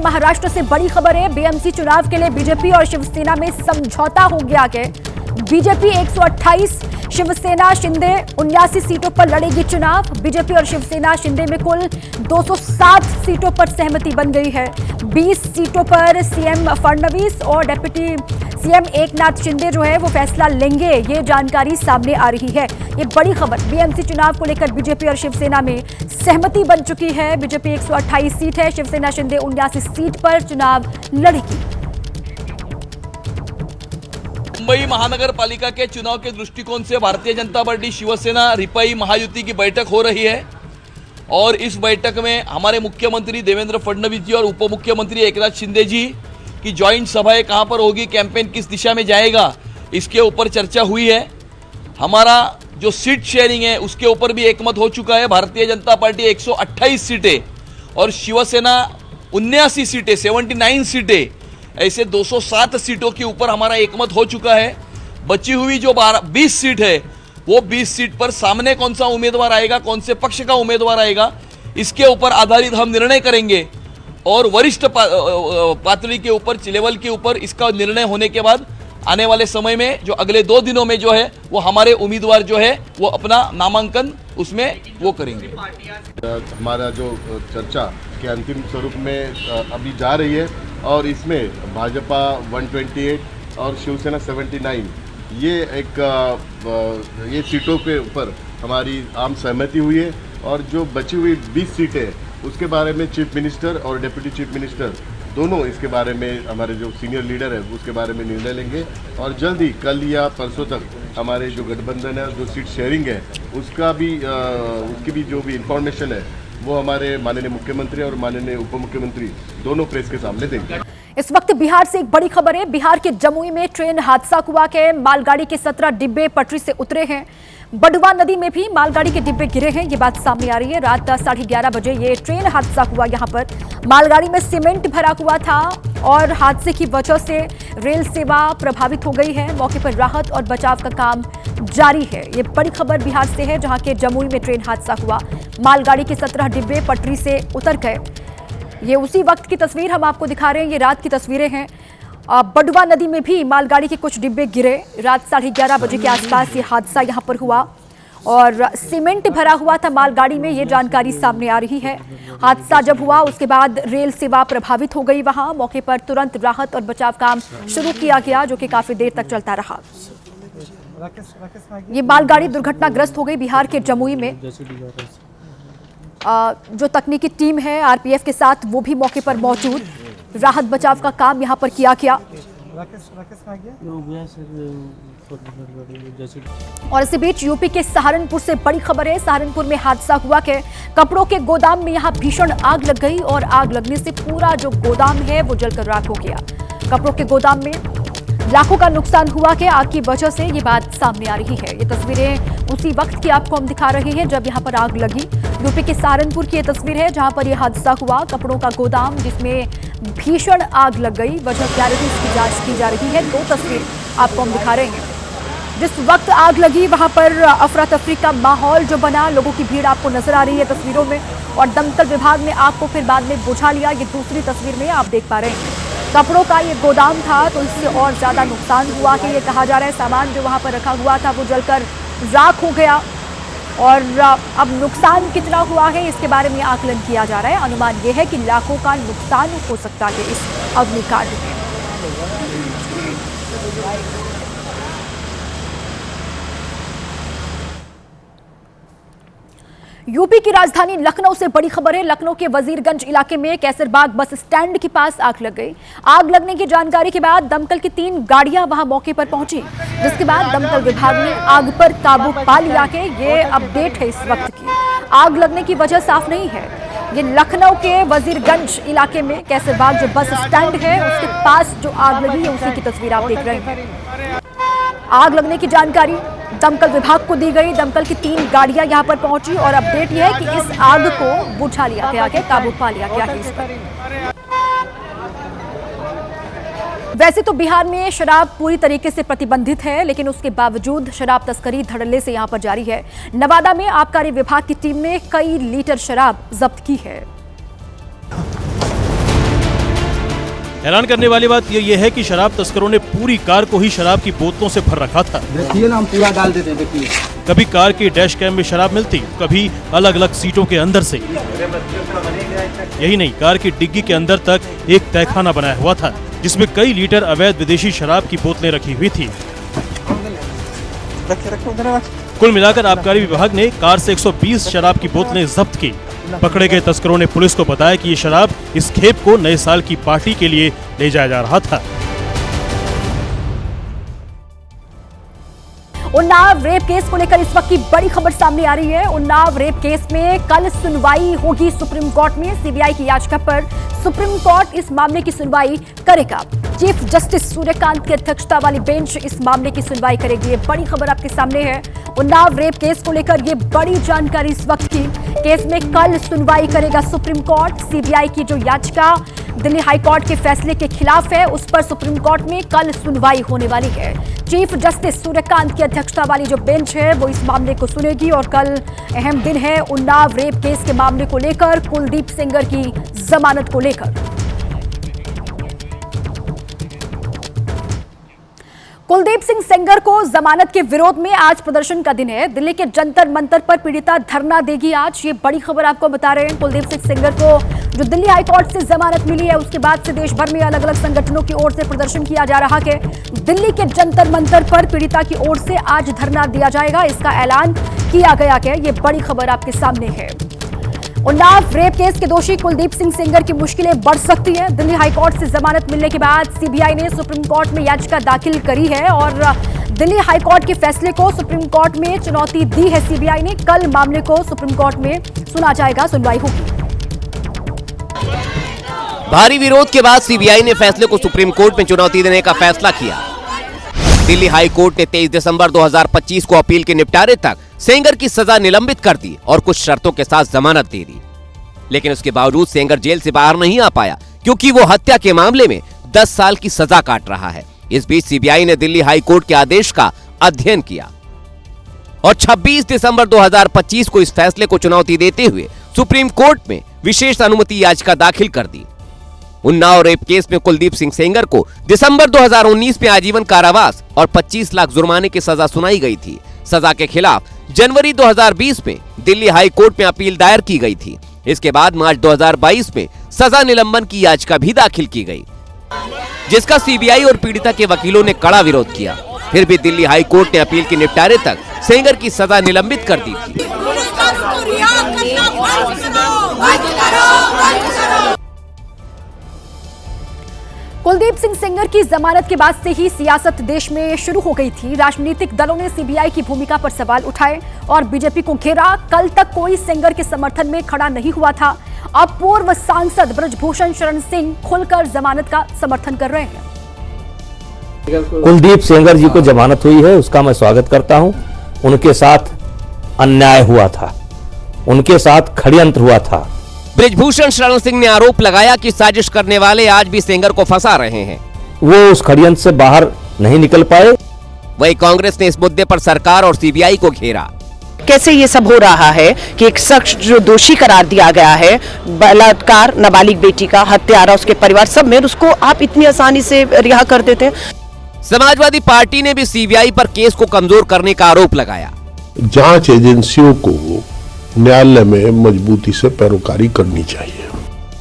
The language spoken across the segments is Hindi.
महाराष्ट्र से बड़ी खबर है। बीएमसी चुनाव के लिए बीजेपी और शिवसेना में समझौता हो गया है। बीजेपी 128, शिवसेना शिंदे 79 सीटों पर लड़ेगी चुनाव। बीजेपी और शिवसेना शिंदे में कुल 207 सीटों पर सहमति बन गई है। 20 सीटों पर सीएम फडणवीस और डिप्टी सीएम एकनाथ शिंदे जो है वो फैसला लेंगे, ये जानकारी सामने आ रही है। ये बड़ी खबर, बीएमसी चुनाव को लेकर बीजेपी और शिवसेना में सहमति बन चुकी है। बीजेपी 128 सीट है, शिवसेना शिंदे 79 सीट पर चुनाव लड़ेगी। मुंबई महानगर पालिका के चुनाव के दृष्टिकोण से भारतीय जनता पार्टी शिवसेना रिपाई महायुति की बैठक हो रही है और इस बैठक में हमारे मुख्यमंत्री देवेंद्र फडणवीस जी और उप मुख्यमंत्री एकनाथ शिंदे जी की ज्वाइंट सभाएं कहां पर होगी, कैंपेन किस दिशा में जाएगा, इसके ऊपर चर्चा हुई है। हमारा जो सीट शेयरिंग है उसके ऊपर भी एकमत हो चुका है। भारतीय जनता पार्टी 128 सीटें और शिवसेना 79 सीटें, 79 सीटें, ऐसे 207 सीटों के ऊपर हमारा एकमत हो चुका है। बची हुई जो 20 सीट है वो 20 सीट पर सामने कौन सा उम्मीदवार आएगा, कौन से पक्ष का उम्मीदवार आएगा, इसके ऊपर आधारित हम निर्णय करेंगे और वरिष्ठ पातळी के ऊपर, लेवल के ऊपर इसका निर्णय होने के बाद आने वाले समय में जो अगले 2 दिनों में जो है वो हमारे उम्मीदवार जो है वो अपना नामांकन उसमें वो करेंगे। हमारा जो चर्चा के अंतिम स्वरूप में अभी जा रही है और इसमें भाजपा 128 और शिवसेना 79 ये सीटों के ऊपर हमारी आम सहमति हुई है और जो बची हुई 20 सीटें उसके बारे में चीफ मिनिस्टर और डिप्टी चीफ मिनिस्टर दोनों इसके बारे में, हमारे जो सीनियर लीडर है उसके बारे में निर्णय लेंगे और जल्द ही कल या परसों तक हमारे जो गठबंधन है, जो सीट शेयरिंग है उसकी भी जो भी इंफॉर्मेशन है वो हमारे माननीय मुख्यमंत्री और माननीय उप मुख्यमंत्री दोनों प्रेस के सामने देंगे। इस वक्त बिहार से एक बड़ी खबर है। बिहार के जमुई में ट्रेन हादसा हुआ है। मालगाड़ी के 17 डिब्बे पटरी से उतरे हैं। बडवा नदी में भी मालगाड़ी के डिब्बे गिरे हैं, ये बात सामने आ रही है। रात 11:30 बजे ये ट्रेन हादसा हुआ। यहाँ पर मालगाड़ी में सीमेंट भरा हुआ था और हादसे की वजह से रेल सेवा प्रभावित हो गई है। मौके पर राहत और बचाव का काम जारी है। ये बड़ी खबर बिहार से है, जहां के जमुई में ट्रेन हादसा हुआ। मालगाड़ी के 17 डिब्बे पटरी से उतर गए। ये उसी वक्त की तस्वीर हम आपको दिखा रहे हैं, ये रात की तस्वीरें हैं। बडवा नदी में भी मालगाड़ी के कुछ डिब्बे गिरे। रात 11:30 बजे के आसपास ये हादसा यहाँ पर हुआ और सीमेंट भरा हुआ था मालगाड़ी में, ये जानकारी सामने आ रही है। हादसा जब हुआ उसके बाद रेल सेवा प्रभावित हो गई। वहां मौके पर तुरंत राहत और बचाव काम शुरू किया गया, जो कि काफी देर तक चलता रहा। ये मालगाड़ी दुर्घटनाग्रस्त हो गई बिहार के जमुई में। जो तकनीकी टीम है आरपीएफ के साथ वो भी मौके पर मौजूद। राहत बचाव का काम यहां पर किया गया। और इसी बीच यूपी के सहारनपुर से बड़ी खबर है। सहारनपुर में हादसा हुआ कि कपड़ों के गोदाम में यहां भीषण आग लग गई और आग लगने से पूरा जो गोदाम है वो जलकर राख हो गया। कपड़ों के गोदाम में लाखों का नुकसान हुआ कि आग की वजह से, ये बात सामने आ रही है। ये तस्वीरें उसी वक्त की आपको हम दिखा रहे हैं जब यहाँ पर आग लगी। यूपी के सहारनपुर की ये तस्वीर है जहां पर यह हादसा हुआ। कपड़ों का गोदाम जिसमें भीषण आग लग गई। वजह क्या रही इसकी जांच की जा रही है। 2 तस्वीर आपको हम दिखा रहे हैं। जिस वक्त आग लगी वहां पर अफरा तफरी का माहौल जो बना, लोगों की भीड़ आपको नजर आ रही है तस्वीरों में। और दमकल विभाग ने आग को फिर बाद में बुझा लिया। ये दूसरी तस्वीर में आप देख पा रहे हैं। कपड़ों का ये गोदाम था तो इससे और ज्यादा नुकसान हुआ कि ये कहा जा रहा है सामान जो वहां पर रखा हुआ था वो जलकर राख हो गया। और अब नुकसान कितना हुआ है इसके बारे में आकलन किया जा रहा है। अनुमान यह है कि लाखों का नुकसान हो सकता है इस अग्निकांड में। यूपी की राजधानी लखनऊ से बड़ी खबर है। लखनऊ के वजीरगंज इलाके में कैसरबाग बस स्टैंड के पास आग लग गई। आग लगने की जानकारी के बाद दमकल की 3 गाड़ियां वहां मौके पर पहुंची, जिसके बाद दमकल विभाग ने आग पर काबू पा लिया के ये अपडेट है इस वक्त की। आग लगने की वजह साफ नहीं है। ये लखनऊ के वजीरगंज इलाके में कैसरबाग जो बस स्टैंड है उसके पास जो आग लगी है उसी की तस्वीर आप देख रहे हैं। आग लगने की जानकारी दमकल विभाग को दी गई। दमकल की 3 गाड़ियां यहां पर पहुंची और अपडेट यह है कि इस आग को बुझा लिया गया है, काबू पा लिया गया है इस पर। वैसे तो बिहार में शराब पूरी तरीके से प्रतिबंधित है, लेकिन उसके बावजूद शराब तस्करी धड़ल्ले से यहां पर जारी है। नवादा में आबकारी विभाग की टीम ने कई लीटर शराब जब्त की है। हैरान करने वाली बात ये है कि शराब तस्करों ने पूरी कार को ही शराब की बोतलों से भर रखा था। देखिए ना, हम पूरा डाल देते हैं, देखिए। कभी कार के डैश कैम में शराब मिलती, कभी अलग अलग सीटों के अंदर से। यही नहीं, कार की डिग्गी के अंदर तक एक तहखाना बनाया हुआ था जिसमें कई लीटर अवैध विदेशी शराब की बोतलें रखी हुई थी। कुल मिलाकर आबकारी विभाग ने कार से 120 शराब की बोतलें जब्त की। पकड़े गए तस्करों ने पुलिस को बताया कि ये शराब इस खेप को नए साल की पार्टी के लिए ले जाया जा रहा था। उन्नाव रेप केस को लेकर इस वक्त की बड़ी खबर सामने आ रही है। उन्नाव रेप केस में कल सुनवाई होगी सुप्रीम कोर्ट में। सीबीआई की याचिका पर सुप्रीम कोर्ट इस मामले की सुनवाई करेगा। चीफ जस्टिस सूर्यकांत की अध्यक्षता वाली बेंच इस मामले की सुनवाई करेगी। ये बड़ी खबर आपके सामने है। उन्नाव रेप केस को लेकर ये बड़ी जानकारी इस वक्त की। केस में कल सुनवाई करेगा सुप्रीम कोर्ट। सीबीआई की जो याचिका दिल्ली हाईकोर्ट के फैसले के खिलाफ है, उस पर सुप्रीम कोर्ट में कल सुनवाई होने वाली है। चीफ जस्टिस सूर्यकांत की अध्यक्षता वाली जो बेंच है वो इस मामले को सुनेगी और कल अहम दिन है उन्नाव रेप केस के मामले को लेकर, कुलदीप सेंगर की जमानत को लेकर। कुलदीप सिंह सेंगर को जमानत के विरोध में आज प्रदर्शन का दिन है। दिल्ली के जंतर मंतर पर पीड़िता धरना देगी आज। ये बड़ी खबर आपको बता रहे हैं। कुलदीप सिंह सेंगर को जो दिल्ली हाईकोर्ट से जमानत मिली है, उसके बाद से देश भर में अलग अलग संगठनों की ओर से प्रदर्शन किया जा रहा है। दिल्ली के जंतर मंतर पर पीड़िता की ओर से आज धरना दिया जाएगा, इसका ऐलान किया गया है। ये बड़ी खबर आपके सामने है। उन्नाव रेप केस के दोषी कुलदीप सिंह सेंगर की मुश्किलें बढ़ सकती हैं। दिल्ली हाईकोर्ट से जमानत मिलने के बाद सीबीआई ने सुप्रीम कोर्ट में याचिका दाखिल करी है और दिल्ली हाईकोर्ट के फैसले को सुप्रीम कोर्ट में चुनौती दी है सीबीआई ने। कल मामले को सुप्रीम कोर्ट में सुना जाएगा, सुनवाई होगी। भारी विरोध के बाद सीबीआई ने फैसले को सुप्रीम कोर्ट में चुनौती देने का फैसला किया। दिल्ली हाई कोर्ट ने 23 दिसंबर 2025 को अपील के निपटारे तक सेंगर की सजा निलंबित कर दी और कुछ शर्तों के साथ जमानत दे दी। लेकिन उसके बावजूद सेंगर जेल से बाहर नहीं आ पाया क्योंकि वो हत्या के मामले में 10 साल की सजा काट रहा है। इस बीच सीबीआई ने दिल्ली हाई कोर्ट के आदेश का अध्ययन किया और 26 दिसंबर 2025 को इस फैसले को चुनौती देते हुए सुप्रीम कोर्ट में विशेष अनुमति याचिका दाखिल कर दी। उन्नाव रेप केस में कुलदीप सिंह सेंगर को दिसंबर 2019 में आजीवन कारावास और 25 लाख जुर्माने की सजा सुनाई गई थी। सजा के खिलाफ जनवरी 2020 में दिल्ली हाई कोर्ट में अपील दायर की गई थी। इसके बाद मार्च 2022 में सजा निलंबन की याचिका भी दाखिल की गई, जिसका सीबीआई और पीड़िता के वकीलों ने कड़ा विरोध किया। फिर भी दिल्ली हाई कोर्ट ने अपील के निपटारे तक सेंगर की सजा निलंबित कर दी थी। कुलदीप सिंह सेंगर की जमानत के बाद से ही सियासत देश में शुरू हो गई थी। राजनीतिक दलों ने सीबीआई की भूमिका पर सवाल उठाए और बीजेपी को घेरा। कल तक कोई सेंगर के समर्थन में खड़ा नहीं हुआ था। अब पूर्व सांसद ब्रजभूषण शरण सिंह खुलकर जमानत का समर्थन कर रहे हैं। कुलदीप सेंगर जी को जमानत हुई है, उसका मैं स्वागत करता हूं। उनके साथ अन्याय हुआ था, उनके साथ षड्यंत्र हुआ था। ब्रजभूषण शरण सिंह ने आरोप लगाया कि साजिश करने वाले आज भी सेंगर को फंसा रहे हैं। वो उस षड्यंत्र से बाहर नहीं निकल पाए। वहीं कांग्रेस ने इस मुद्दे पर सरकार और सीबीआई को घेरा। कैसे ये सब हो रहा है कि एक शख्स जो दोषी करार दिया गया है, बलात्कार, नाबालिग बेटी का, हत्यारा, उसके परिवार सब में, उसको आप इतनी आसानी से रिहा कर देते हैं। समाजवादी पार्टी ने भी सीबीआई पर केस को कमजोर करने का आरोप लगाया। जांच एजेंसियों को न्यायालय में मजबूती से पैरोकारी करनी चाहिए।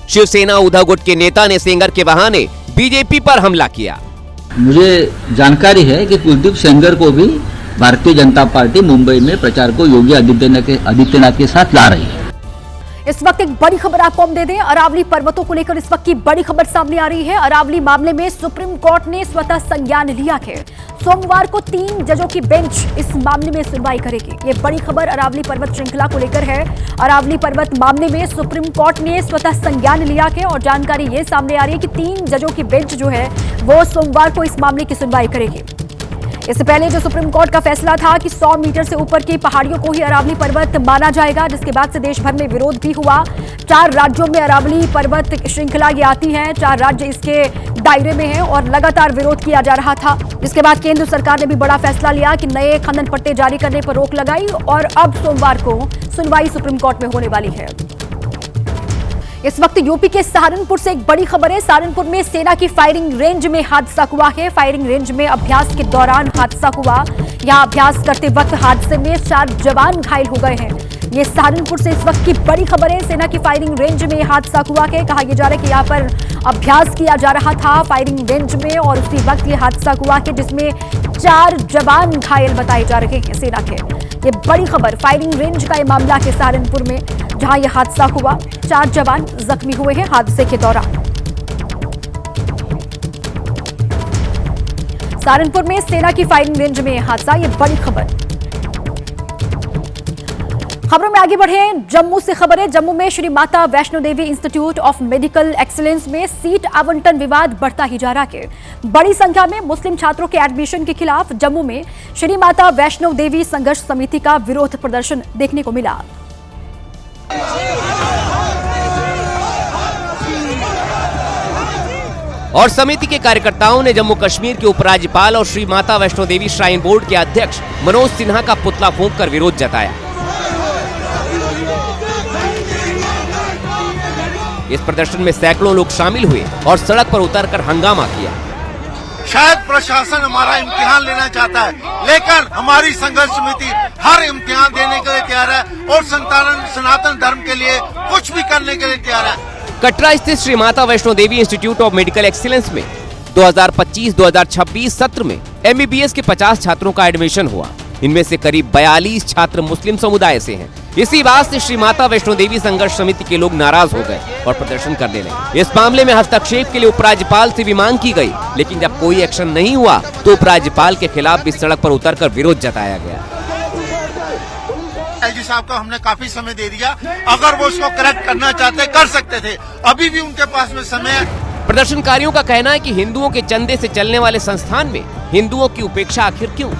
शिवसेना उद्धव गुट के नेता ने सेंगर के बहाने बीजेपी पर हमला किया। मुझे जानकारी है कि कुलदीप सेंगर को भी भारतीय जनता पार्टी मुंबई में प्रचार को योगी आदित्यनाथ के साथ ला रही है। इस वक्त एक बड़ी खबर आपको हम दे दें। अरावली पर्वतों को लेकर इस वक्त की बड़ी खबर सामने आ रही है। अरावली मामले में सुप्रीम कोर्ट ने स्वतः संज्ञान लिया है। सोमवार को 3 जजों की बेंच इस मामले में सुनवाई करेगी। ये बड़ी खबर अरावली पर्वत श्रृंखला को लेकर है। अरावली पर्वत मामले में सुप्रीम कोर्ट ने स्वतः संज्ञान लिया है और जानकारी ये सामने आ रही है कि 3 जजों की बेंच जो है वो सोमवार को इस मामले की सुनवाई करेगी। इससे पहले जो सुप्रीम कोर्ट का फैसला था कि 100 मीटर से ऊपर की पहाड़ियों को ही अरावली पर्वत माना जाएगा, जिसके बाद से देश भर में विरोध भी हुआ। 4 राज्यों में अरावली पर्वत श्रृंखला ये आती है, 4 राज्य इसके दायरे में हैं और लगातार विरोध किया जा रहा था। जिसके बाद केंद्र सरकार ने भी बड़ा फैसला लिया कि नए खनन पट्टे जारी करने पर रोक लगाई और अब सोमवार को सुनवाई सुप्रीम कोर्ट में होने वाली है। इस वक्त यूपी के सहारनपुर से एक बड़ी खबर है। सहारनपुर में सेना की फायरिंग रेंज में हादसा हुआ है। फायरिंग रेंज में अभ्यास के दौरान हादसा हुआ। यहां अभ्यास करते वक्त हादसे में 4 जवान घायल हो गए हैं। ये सहारनपुर से इस वक्त की बड़ी खबर है। सेना की फायरिंग रेंज में हादसा हुआ है। कहा यह जा रहा है कि यहां पर अभ्यास किया जा रहा था फायरिंग रेंज में और उसी वक्त ये हादसा हुआ है जिसमें 4 जवान घायल बताए जा रहे हैं सेना के। ये बड़ी खबर फायरिंग रेंज का ये मामला है सहारनपुर में जहां यह हादसा हुआ। 4 जवान जख्मी हुए हैं हादसे के दौरान। सहारनपुर में सेना की फायरिंग रेंज में हादसा, ये बड़ी खबर। खबरों में आगे बढ़े, जम्मू से खबर है। जम्मू में Shri Mata Vaishno Devi institute of medical excellence में सीट आवंटन विवाद बढ़ता ही जा रहा है। बड़ी संख्या में मुस्लिम छात्रों के एडमिशन के खिलाफ जम्मू में श्री माता वैष्णो देवी संघर्ष समिति का विरोध प्रदर्शन देखने को मिला। और समिति के कार्यकर्ताओं ने जम्मू कश्मीर के उपराज्यपाल और श्री माता वैष्णो देवी श्राइन बोर्ड के अध्यक्ष मनोज सिन्हा का पुतला फूंककर विरोध जताया। इस प्रदर्शन में सैकड़ों लोग शामिल हुए और सड़क पर उतरकर हंगामा किया। शायद प्रशासन हमारा इम्तिहान लेना चाहता है, लेकिन हमारी संघर्ष समिति हर इम्तिहान देने के लिए तैयार है और सनातन धर्म के लिए कुछ भी करने के लिए तैयार है। कटरा स्थित Shri Mata Vaishno Devi institute of medical excellence में 2025-2026 सत्र में MBBS के 50 छात्रों का एडमिशन हुआ। इनमें से करीब 42 छात्र मुस्लिम समुदाय से हैं। इसी बात से श्री माता वैष्णो देवी संघर्ष समिति के लोग नाराज हो गए और प्रदर्शन करने लगे। इस मामले में हस्तक्षेप के लिए उपराज्यपाल से भी मांग की गई, लेकिन जब कोई एक्शन नहीं हुआ तो उपराज्यपाल के खिलाफ भी सड़क पर उतरकर विरोध जताया गया। एलजी साहब को हमने काफी समय दे दिया, अगर वो उसको करेक्ट करना चाहते कर सकते थे, अभी भी उनके पास में समय है। प्रदर्शनकारियों का कहना है कि हिंदुओं के चंदे से चलने वाले संस्थान में हिंदुओं की उपेक्षा आखिर क्यों?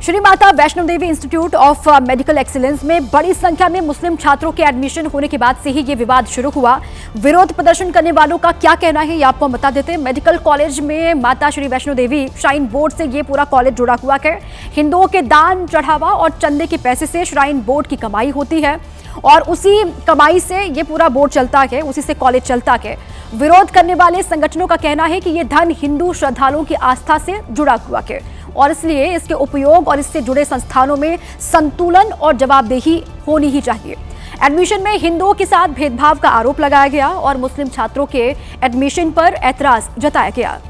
Shri Mata Vaishno Devi institute of medical excellence में बड़ी संख्या में मुस्लिम छात्रों के एडमिशन होने के बाद से ही ये विवाद शुरू हुआ। विरोध प्रदर्शन करने वालों का क्या कहना है ये आपको बता देते हैं। मेडिकल कॉलेज में माता श्री वैष्णो देवी श्राइन बोर्ड से ये पूरा कॉलेज जुड़ा हुआ है। हिंदुओं के दान चढ़ावा और चंदे के पैसे से श्राइन बोर्ड की कमाई होती है और उसी कमाई से ये पूरा बोर्ड चलता है, उसी से कॉलेज चलता है। विरोध करने वाले संगठनों का कहना है कि ये धन हिंदू श्रद्धालुओं की आस्था से जुड़ा हुआ है और इसलिए इसके उपयोग और इससे जुड़े संस्थानों में संतुलन और जवाबदेही होनी ही चाहिए। एडमिशन में हिंदुओं के साथ भेदभाव का आरोप लगाया गया और मुस्लिम छात्रों के एडमिशन पर ऐतराज जताया गया।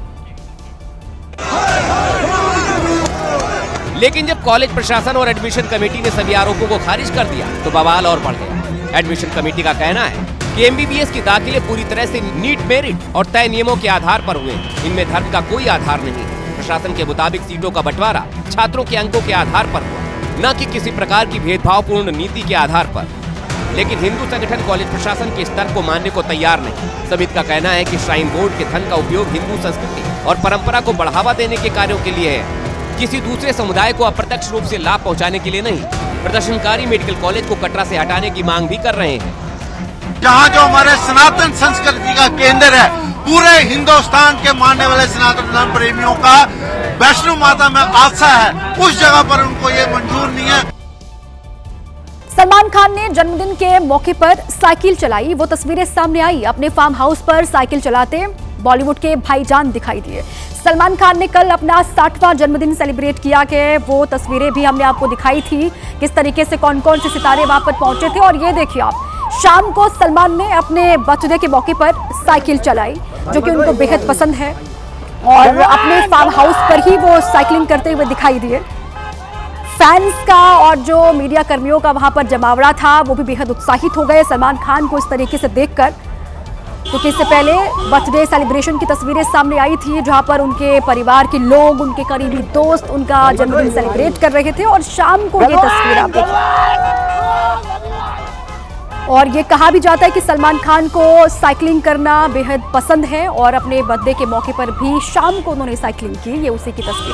लेकिन जब कॉलेज प्रशासन और एडमिशन कमेटी ने सभी आरोपों को खारिज कर दिया तो बवाल और बढ़ गया। एडमिशन कमेटी का कहना है कि MBBS के दाखिले पूरी तरह से नीट मेरिट और तय नियमों के आधार पर हुए, इनमें धर्म का कोई आधार नहीं। प्रशासन के मुताबिक सीटों का बंटवारा छात्रों के अंकों के आधार पर हुआ, न कि किसी प्रकार की भेदभावपूर्ण नीति के आधार पर। लेकिन हिंदू संगठन कॉलेज प्रशासन के स्तर को मानने को तैयार नहीं। समिति का कहना है कि श्राइन बोर्ड के धन का उपयोग हिंदू संस्कृति और परंपरा को बढ़ावा देने के कार्यों के लिए है, किसी दूसरे समुदाय को अप्रत्यक्ष रूप से लाभ पहुँचाने के लिए नहीं। प्रदर्शनकारी मेडिकल कॉलेज को कटरा से हटाने की मांग भी कर रहे हैं। जहाँ जो हमारे सनातन संस्कृति का केंद्र है, पूरे हिंदुस्तान के मानने वाले सनातन धर्म प्रेमियों का वैष्णो माता में आस्था है, उस जगह पर उनको ये मंजूर नहीं है। सलमान खान ने जन्मदिन के मौके पर साइकिल चलाई। वो तस्वीरें सामने आई। अपने फार्म हाउस पर साइकिल चलाते बॉलीवुड के भाईजान दिखाई दिए। सलमान खान ने कल अपना 60वां जन्मदिन सेलिब्रेट किया कि वो तस्वीरें भी हमने आपको दिखाई थी, किस तरीके से कौन कौन से सितारे वहां पर पहुंचे थे। और ये देखिए आप, शाम को सलमान ने अपने बर्थडे के मौके पर साइकिल चलाई जो कि उनको बेहद पसंद है और अपने फार्म हाउस पर ही वो साइकिलिंग करते हुए दिखाई दिए। फैंस का और जो मीडिया कर्मियों का वहां पर जमावड़ा था वो भी बेहद उत्साहित हो गए सलमान खान को इस तरीके से देखकर, क्योंकि इससे पहले बर्थडे सेलिब्रेशन की तस्वीरें सामने आई थी जहां पर उनके परिवार के लोग, उनके करीबी दोस्त उनका जन्मदिन सेलिब्रेट कर रहे थे और शाम को ये तस्वीर आप देखिए। और ये कहा भी जाता है कि सलमान खान को साइकिलिंग करना बेहद पसंद है और अपने बर्थडे के मौके पर भी शाम को उन्होंने साइकिलिंग की। ये उसी की तस्वीर